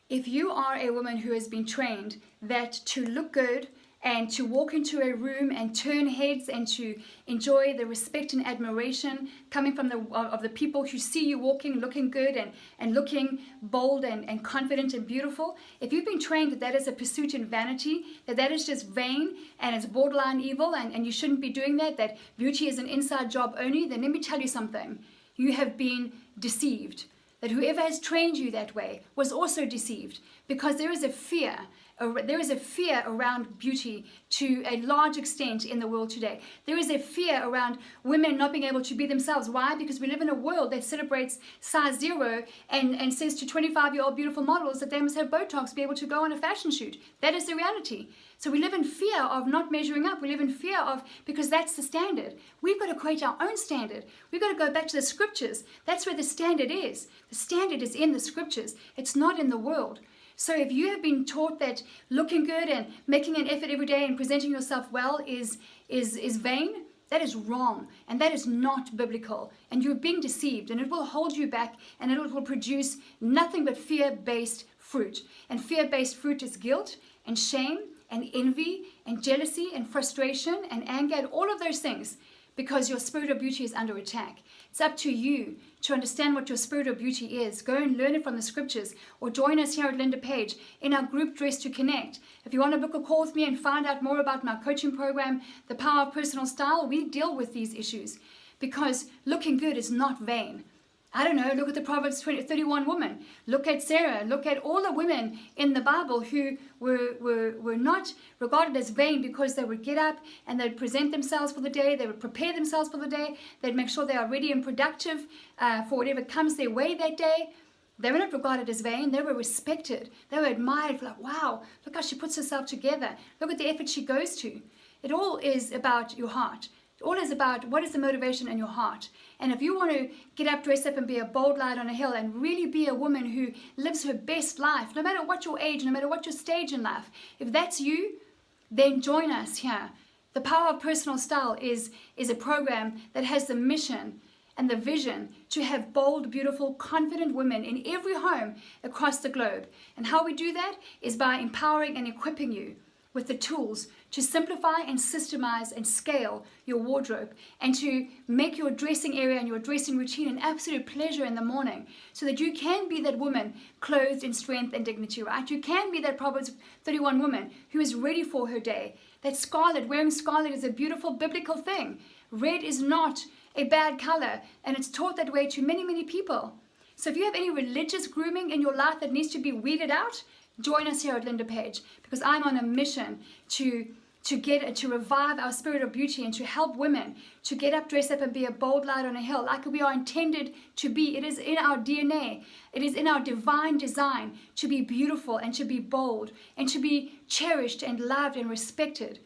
If you are a woman who has been trained that to look good and to walk into a room and turn heads and to enjoy the respect and admiration coming from the people who see you walking, looking good and looking bold and confident and beautiful, if you've been trained that that is a pursuit in vanity, that is just vain and it's borderline evil and you shouldn't be doing that, that beauty is an inside job only, then let me tell you something. You have been deceived. That whoever has trained you that way was also deceived, because there is a fear around beauty to a large extent in the world today. There is a fear around women not being able to be themselves. Why? Because we live in a world that celebrates size 0 and says to 25-year-old beautiful models that they must have Botox to be able to go on a fashion shoot. That is the reality. So we live in fear of not measuring up. We live in fear of, because that's the standard. We've got to create our own standard. We've got to go back to the scriptures. That's where the standard is. The standard is in the scriptures. It's not in the world. So if you have been taught that looking good and making an effort every day and presenting yourself well is vain, that is wrong, and that is not biblical, and you're being deceived, and it will hold you back, and it will produce nothing but fear-based fruit. And fear-based fruit is guilt and shame and envy and jealousy and frustration and anger and all of those things, because your spirit of beauty is under attack. It's up to you to understand what your spirit of beauty is. Go and learn it from the scriptures, or join us here at Linda Page in our group Dress to Connect. If you want to book a call with me and find out more about my coaching program, The Power of Personal Style, we deal with these issues, because looking good is not vain. I don't know, look at the Proverbs 31 woman. Look at Sarah. Look at all the women in the Bible who were not regarded as vain, because they would get up and they'd present themselves for the day. They would prepare themselves for the day. They'd make sure they are ready and productive for whatever comes their way that day. They were not regarded as vain. They were respected. They were admired for, like, wow, look how she puts herself together. Look at the effort she goes to. It all is about your heart. It all is about what is the motivation in your heart. And if you want to get up, dress up, and be a bold light on a hill and really be a woman who lives her best life, no matter what your age, no matter what your stage in life, if that's you, then join us here. The Power of Personal Style is a program that has the mission and the vision to have bold, beautiful, confident women in every home across the globe. And how we do that is by empowering and equipping you with the tools to simplify and systemize and scale your wardrobe, and to make your dressing area and your dressing routine an absolute pleasure in the morning, so that you can be that woman clothed in strength and dignity, right? You can be that Proverbs 31 woman who is ready for her day. That scarlet, wearing scarlet is a beautiful biblical thing. Red is not a bad color, and it's taught that way to many, many people. So if you have any religious grooming in your life that needs to be weeded out, join us here at Linda Page, because I'm on a mission to revive our spirit of beauty and to help women to get up, dress up, and be a bold light on a hill like we are intended to be. It is in our DNA. It is in our divine design to be beautiful and to be bold and to be cherished and loved and respected.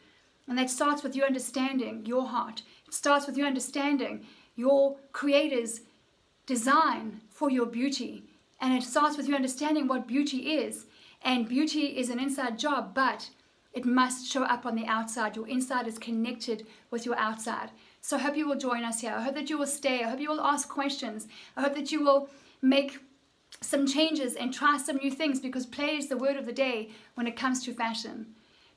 And that starts with you understanding your heart. It starts with you understanding your Creator's design for your beauty. And it starts with you understanding what beauty is. And beauty is an inside job, but it must show up on the outside. Your inside is connected with your outside. So I hope you will join us here. I hope that you will stay. I hope you will ask questions. I hope that you will make some changes and try some new things, because play is the word of the day when it comes to fashion.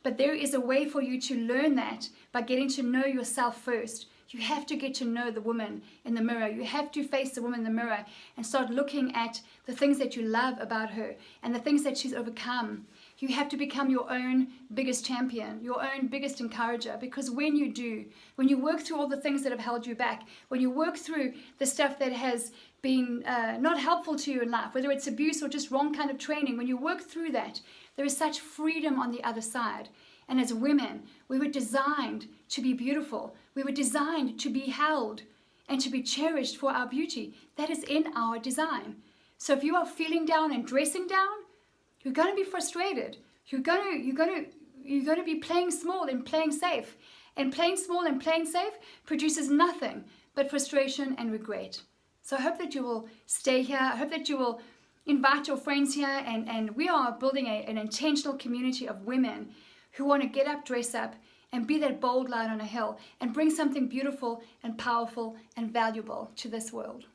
But there is a way for you to learn that by getting to know yourself first. You have to get to know the woman in the mirror. You have to face the woman in the mirror and start looking at the things that you love about her and the things that she's overcome. You have to become your own biggest champion, your own biggest encourager, because when you do, when you work through all the things that have held you back, when you work through the stuff that has been not helpful to you in life, whether it's abuse or just wrong kind of training, when you work through that, there is such freedom on the other side. And as women, we were designed to be beautiful. We were designed to be held and to be cherished for our beauty. That is in our design. So if you are feeling down and dressing down, you're going to be frustrated. You're going to be playing small and playing safe. And playing small and playing safe produces nothing but frustration and regret. So I hope that you will stay here. I hope that you will invite your friends here. And we are building an intentional community of women who want to get up, dress up, and be that bold light on a hill and bring something beautiful and powerful and valuable to this world.